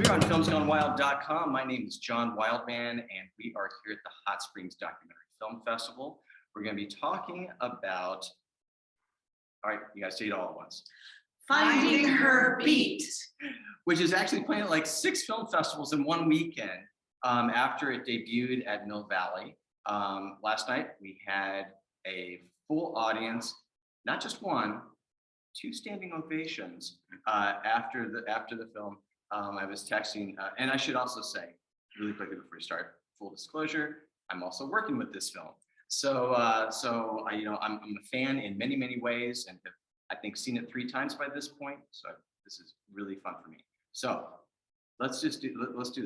here on filmsgonewild.com. My name is John Wildman, and we are here at the Hot Springs Documentary Film Festival. We're going to be talking about, all right, you guys say it all at once. Finding Her Beat, which is actually playing at like 6 film festivals in one weekend after it debuted at Mill Valley. Last night, we had a full audience, not just one, 2 standing ovations after the film. I was texting, and I should also say, really quickly before we start, full disclosure, I'm also working with this film. So I'm a fan in many, many ways, and have, I think, seen it 3 times by this point. So this is really fun for me. So let's do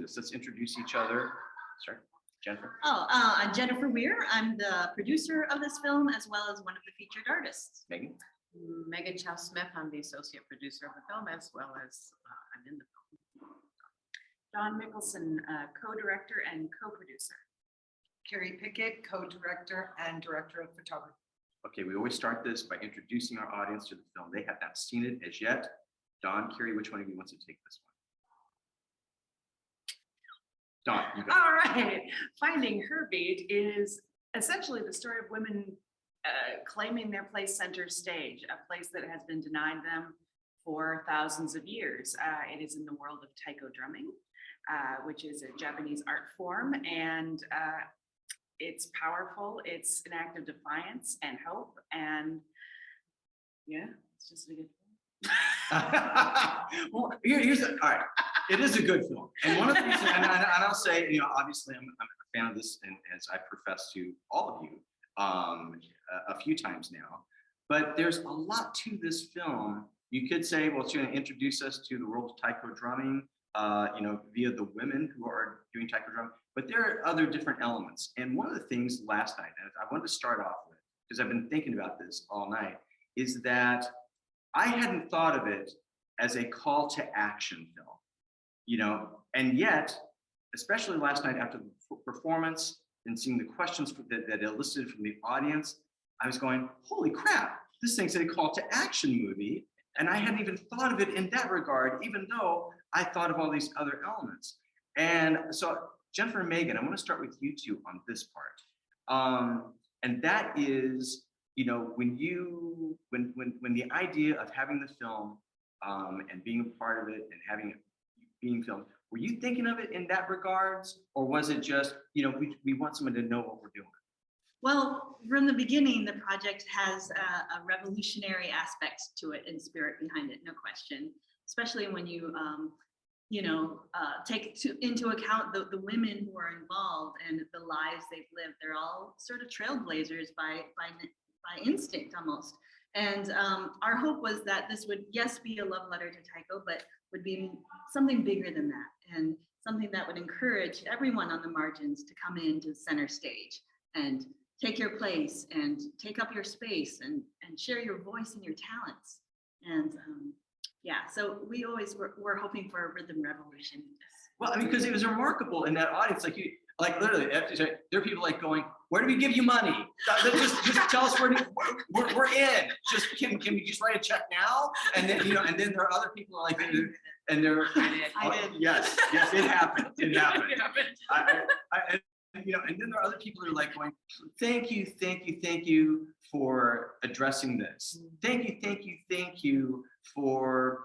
this. Let's introduce each other. Start, Jennifer. I'm Jennifer Weir. I'm the producer of this film as well as one of the featured artists. Megan. Megan Chao-Smith. I'm the associate producer of the film as well as I'm in the film. Don Mikkelson, co-director and co-producer. Keri Pickett, co-director and director of photography. Okay, we always start this by introducing our audience to the film. They have not seen it as yet. Don, Keri, which one of you wants to take this one? Don, you go. All right. Finding Her Beat is essentially the story of women claiming their place center stage, a place that has been denied them for thousands of years. It is in the world of taiko drumming, which is a Japanese art form, and it's powerful. It's an act of defiance and hope, and yeah, it's just a good film. Well, all right. It is a good film, and one of the things, and I'll say, obviously, I'm a fan of this, and as I profess to all of you a few times now. But there's a lot to this film. You could say, well, it's going to introduce us to the world of taiko drumming, via the women who are doing taiko drumming. But there are other different elements. And one of the things last night, and I wanted to start off with, because I've been thinking about this all night, is that I hadn't thought of it as a call to action film, and yet, especially last night after the performance and seeing the questions that elicited from the audience, I was going, holy crap, this thing's a call to action movie. And I hadn't even thought of it in that regard, even though I thought of all these other elements. And so, Jennifer and Megan, I want to start with you two on this part. And that is, when the idea of having the film and being a part of it and having it being filmed, were you thinking of it in that regards, or was it just, we want someone to know what we're doing? Well, from the beginning, the project has a revolutionary aspect to it and spirit behind it, no question. Especially when you, take into account the women who are involved and the lives they've lived. They're all sort of trailblazers by instinct almost. And our hope was that this would, yes, be a love letter to taiko, but would be something bigger than that, and something that would encourage everyone on the margins to come into center stage and take your place and take up your space and share your voice and your talents. And so we always were hoping for a rhythm revolution. Well, because it was remarkable in that audience, literally, there are people going, where do we give you money? Just tell us we're in. Just can we just write a check now? And then and then there are other people and they're yes, it happened. It happened. And then there are other people that are going, thank you for addressing this. Thank you for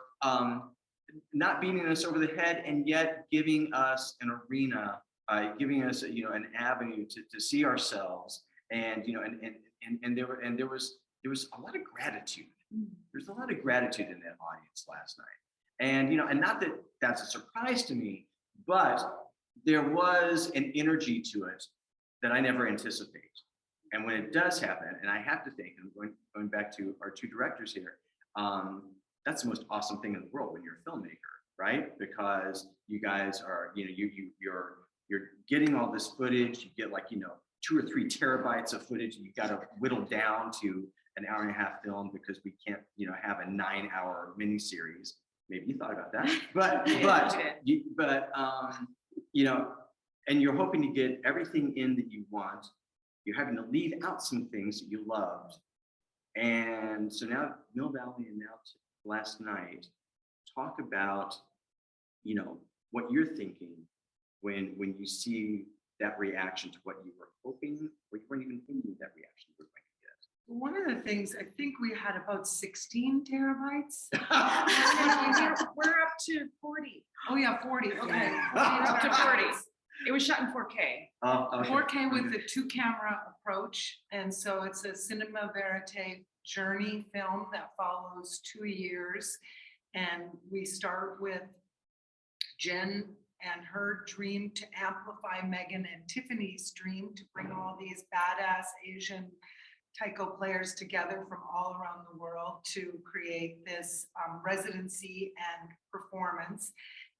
not beating us over the head and yet giving us an arena, giving us an avenue to see ourselves. And there was a lot of gratitude. There's a lot of gratitude in that audience last night. And and not that that's a surprise to me, but there was an energy to it that I never anticipate. And when it does happen, and I have to think, and going back to our 2 directors here, that's the most awesome thing in the world when you're a filmmaker, right? Because you guys are, you're getting all this footage. You get 2 or 3 terabytes of footage, and you got to whittle down to an hour-and-a-half film because we can't, have a 9-hour miniseries. Maybe you thought about that, and you're hoping to get everything in that you want. You're having to leave out some things that you loved. And so now Mill Valley and now last night, talk about, what you're thinking when you see that reaction to what you were hoping, or you weren't even thinking that reaction you were going to get. One of the things, I think we had about 16 terabytes. We're up to 40. Oh yeah, 40, okay. We're up to 40. It was shot in 4K. Okay. 4K with the 2-camera approach. And so it's a cinema verite journey film that follows 2 years. And we start with Jen and her dream to amplify Megan and Tiffany's dream to bring all these badass Asian taiko players together from all around the world to create this residency and performance.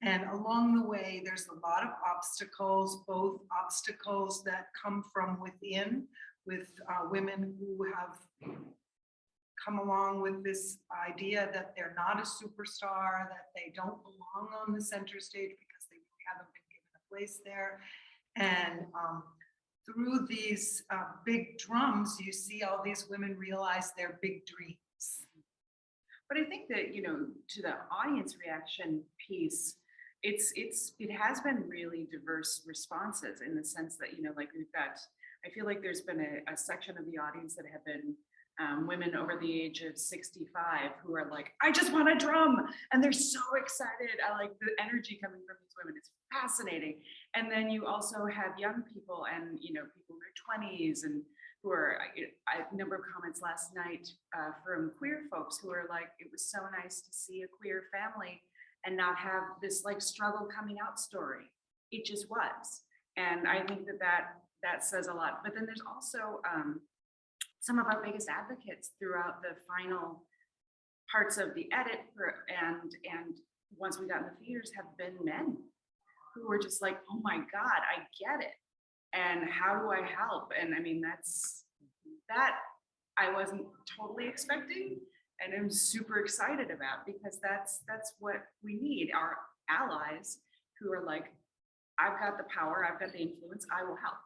And along the way, there's a lot of obstacles, both obstacles that come from within with women who have come along with this idea that they're not a superstar, that they don't belong on the center stage because they really haven't been given a place there. And through these big drums, you see all these women realize their big dreams. But I think that, to the audience reaction piece, it has been really diverse responses in the sense that, like I feel like there's been a section of the audience that have been women over the age of 65 who are like, I just want a drum. And they're so excited. I like the energy coming from these women. It's fascinating. And then you also have young people and, people in their 20s and who are, a number of comments last night from queer folks who are like, it was so nice to see a queer family and not have this like struggle coming out story. It just was. And I think that says a lot. But then there's also some of our biggest advocates throughout the final parts of the edit and once we got in the theaters have been men who were just like, oh my God, I get it. And how do I help? And I mean, that I wasn't totally expecting and I'm super excited about because that's what we need, our allies who are like, I've got the power, I've got the influence, I will help.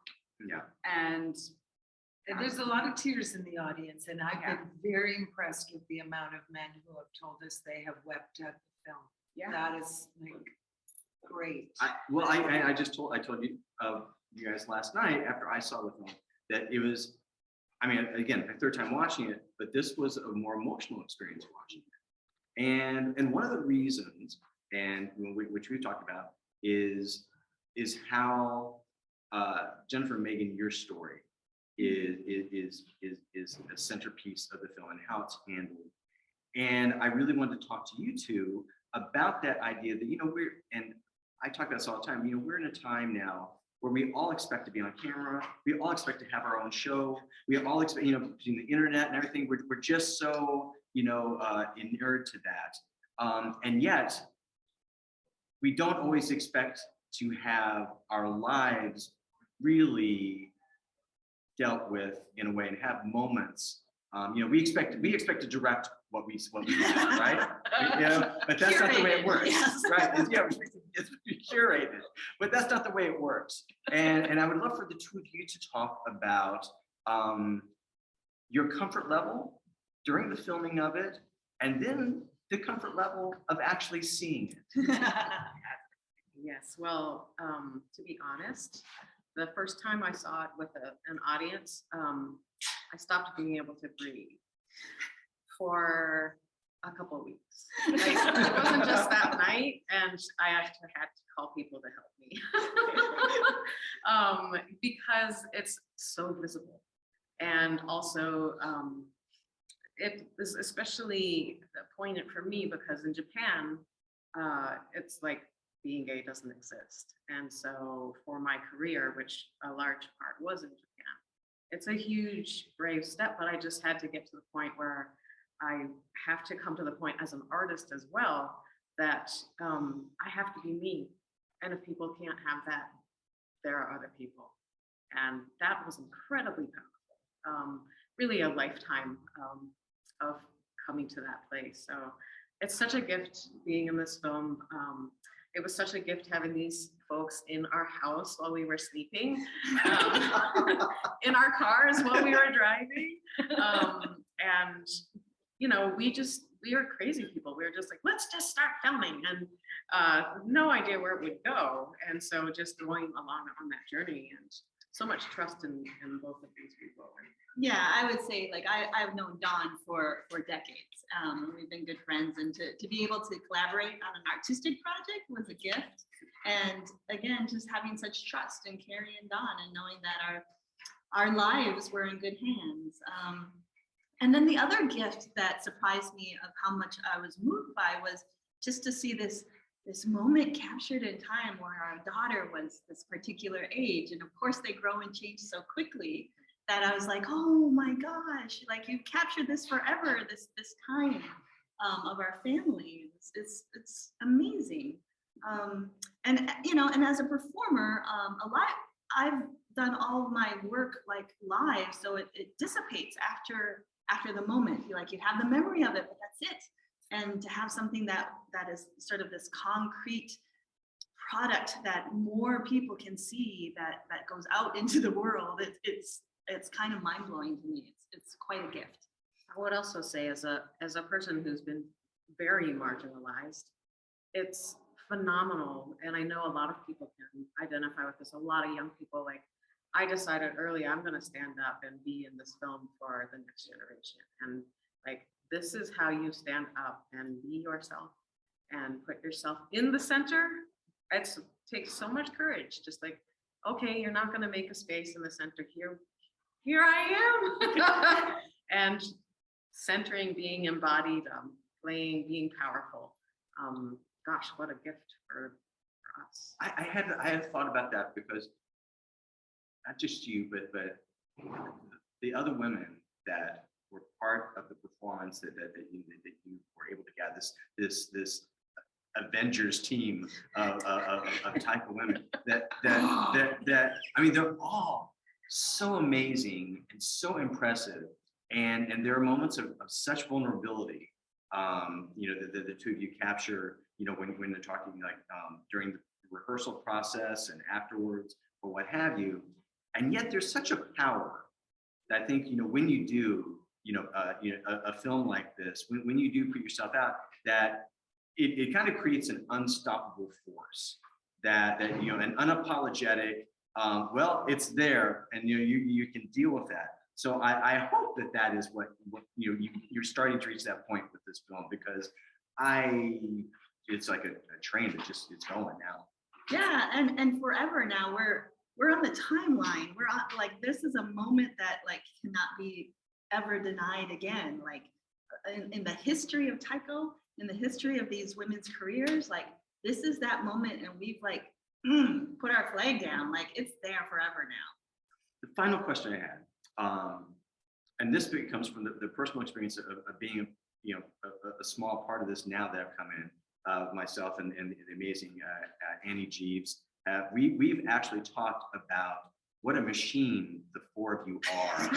Yeah. And there's a lot of tears in the audience, and I've been very impressed with the amount of men who have told us they have wept at the film. Yeah. That is like great. I told you guys last night after I saw the film that it was, I mean, again, my third time watching it, but this was a more emotional experience watching it. And one of the reasons, and which we've talked about, is how Jennifer and Megan, your story is a centerpiece of the film and how it's handled. And I really wanted to talk to you two about that idea that, and I talk about this all the time, we're in a time now where we all expect to be on camera. We all expect to have our own show. We all expect, between the internet and everything, we're just so, inured to that. And yet, we don't always expect to have our lives really dealt with in a way and have moments. We expect to direct what we do, right? But that's not the way it works, right? It's curated, but that's not the way it works. And I would love for the two of you to talk about your comfort level during the filming of it, and then the comfort level of actually seeing it. Yes, well, to be honest, the first time I saw it with an audience, I stopped being able to breathe for a couple of weeks. Like, it wasn't just that night, and I actually had to call people to help me because it's so visible. And also, it is especially poignant for me because in Japan, it's like being gay doesn't exist. And so for my career, which a large part was in Japan, it's a huge, brave step, but I just had to get to the point where I have to come to the point as an artist as well, that I have to be me. And if people can't have that, there are other people. And that was incredibly powerful. Really a lifetime of coming to that place. So it's such a gift being in this film. It was such a gift having these folks in our house while we were sleeping, in our cars while we were driving. And, we were crazy people. We were just like, let's just start filming, and no idea where it would go. And so just going along on that journey, and so much trust in both of these people. Yeah, I would say like I've known Dawn for decades. We've been good friends, and to be able to collaborate on an artistic project was a gift. And again, just having such trust in Keri and Dawn, and knowing that our lives were in good hands. And then the other gift that surprised me of how much I was moved by was just to see this moment captured in time where our daughter was this particular age. And of course they grow and change so quickly that I was like, oh my gosh, like you've captured this forever, this time of our family. It's amazing. And you know, and as a performer, I've done all of my work like live, so it dissipates after the moment. You have the memory of it, but that's it. And to have something that is sort of this concrete product that more people can see, that goes out into the world, it's kind of mind-blowing to me. It's quite a gift. I would also say, as a person who's been very marginalized, it's phenomenal. And I know a lot of people can identify with this. A lot of young people, like, I decided early, I'm going to stand up and be in this film for the next generation. And like, this is how you stand up and be yourself and put yourself in the center. It takes so much courage. Just like, okay, you're not going to make a space in the center here. Here I am. And centering, being embodied, playing, being powerful. Gosh, what a gift for us. I had thought about that, because not just you, but the other women that were part of the performance that you were able to gather this Avengers team of type of women that I mean, they're all so amazing and so impressive, and there are moments of such vulnerability. You know, the two of you capture, you know, when they're talking, like during the rehearsal process and afterwards or what have you. And yet there's such a power that I think, you know, when you do, a film like this, when you do put yourself out, that it kind of creates an unstoppable force that you know, an unapologetic, well, it's there, and you can deal with that. So I hope that is what you're starting to reach that point with this film, because it's like a train that it's going now. Yeah, and forever now we're on the timeline. We're on, like, this is a moment that like cannot be ever denied again. Like in the history of Taiko, in the history of these women's careers, like this is that moment, and we've like put our flag down. Like it's there forever now. The final question I had, and this bit comes from the personal experience of being a small part of this now that I've come in, myself and the amazing Annie Jeeves. We've actually talked about what a machine the four of you are,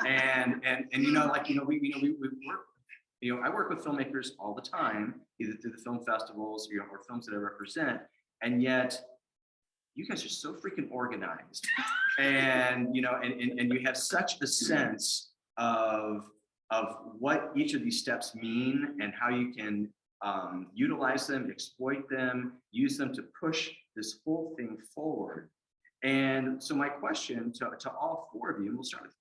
and we work. I work with filmmakers all the time, either through the film festivals, or films that I represent, and yet you guys are so freaking organized, and you have such a sense of what each of these steps mean and how you can utilize them, exploit them, use them to push this whole thing forward. And so my question to all four of you, and we'll start with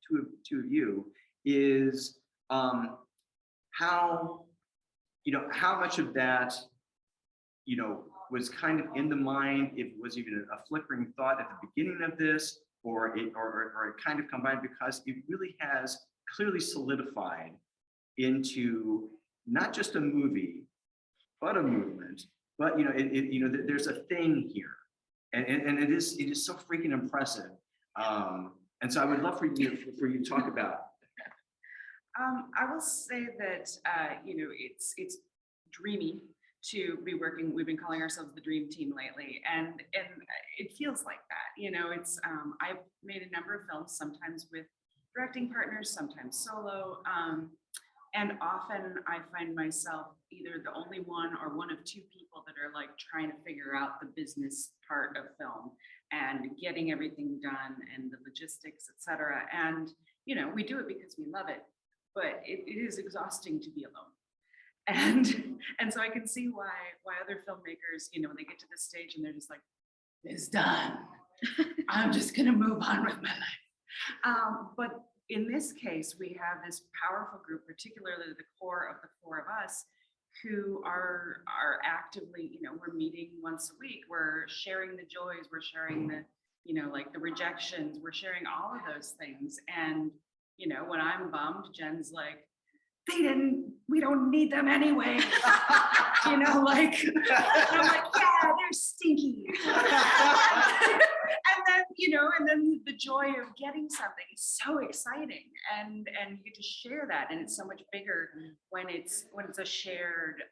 two of you, is how much of that was kind of in the mind, if it was even a flickering thought at the beginning of this, or it kind of combined, because it really has clearly solidified into not just a movie, but a movement. But there's a thing here, and it is so freaking impressive. And so I would love for you to talk about. I will say that it's dreamy to be working. We've been calling ourselves the Dream Team lately, and it feels like that. It's I've made a number of films, sometimes with directing partners, sometimes solo. And often I find myself either the only one or one of two people that are like trying to figure out the business part of film and getting everything done and the logistics, etc. And we do it because we love it, but it is exhausting to be alone. And so I can see why other filmmakers, you know, when they get to this stage and they're just like, it's done. I'm just gonna move on with my life. But in this case, we have this powerful group, particularly the core of the four of us, who are actively, you know, we're meeting once a week, we're sharing the joys, we're sharing the, you know, like the rejections, we're sharing all of those things. And, you know, when I'm bummed, Jen's like, we don't need them anyway. You know, like, and I'm like, yeah, they're stinky. And then, you know, and then the joy of getting something is so exciting, and you get to share that, and it's so much bigger when it's a shared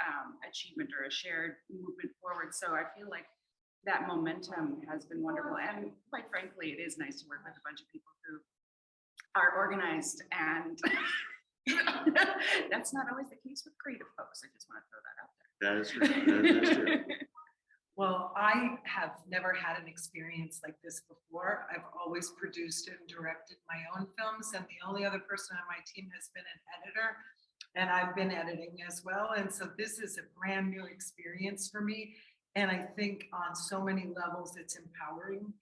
achievement or a shared movement forward. So I feel like that momentum has been wonderful, and quite frankly, it is nice to work with a bunch of people who are organized, and that's not always the case with creative folks. I just want to throw that out there. That is true. That is true. Well, I have never had an experience like this before. I've always produced and directed my own films, and the only other person on my team has been an editor, and I've been editing as well. And so this is a brand new experience for me. And I think on so many levels, it's empowering.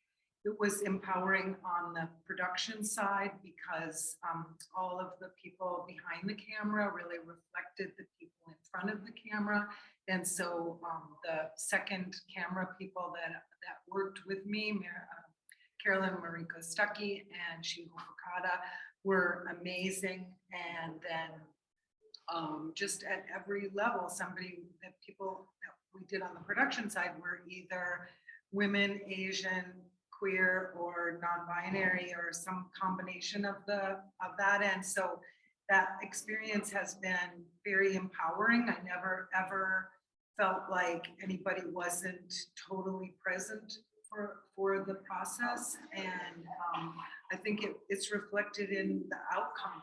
It was empowering on the production side because all of the people behind the camera really reflected the people in front of the camera. And so the second camera people that worked with me, Carolyn Mariko Stuckey and Shingo Fukada, were amazing. And then just at every level, people that we did on the production side were either women, Asian, queer, or non-binary, or some combination of that. And so that experience has been very empowering. I never ever felt like anybody wasn't totally present for the process. And I think it's reflected in the outcome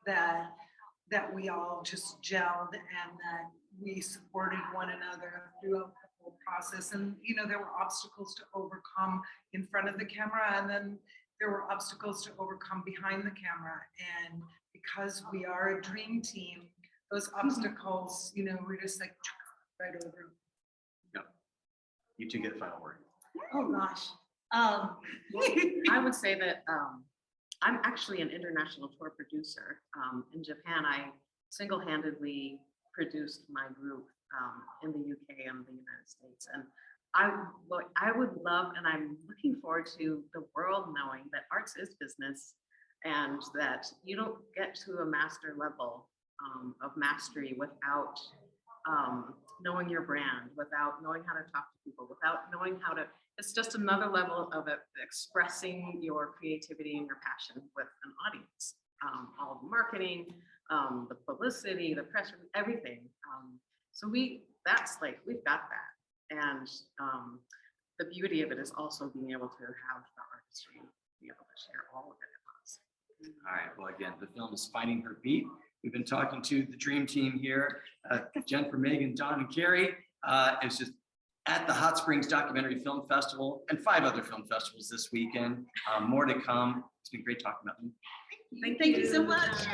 that we all just gelled, and that we supported one another throughout the whole process. And, you know, there were obstacles to overcome in front of the camera, and then there were obstacles to overcome behind the camera. And because we are a dream team, those obstacles, you know, we're just like right over. Yep. You two get the final word. Oh gosh. I would say that I'm actually an international tour producer. In Japan, I single-handedly produced my group in the UK and the United States. And I would love, and I'm looking forward to the world knowing that arts is business, and that you don't get to a master level of mastery without knowing your brand, without knowing how to talk to people, without knowing how to, it's just another level of expressing your creativity and your passion with an audience. All the marketing, the publicity, the press, everything. So we've got that. And the beauty of it is also being able to have the artistry, be able to share all of it at once. All right. Well, again, the film is Finding Her Beat. We've been talking to the dream team here, Jennifer, Megan, Don, and Keri. It was just at the Hot Springs Documentary Film Festival and 5 other film festivals this weekend. More to come. It's been great talking about them. Thank you so much.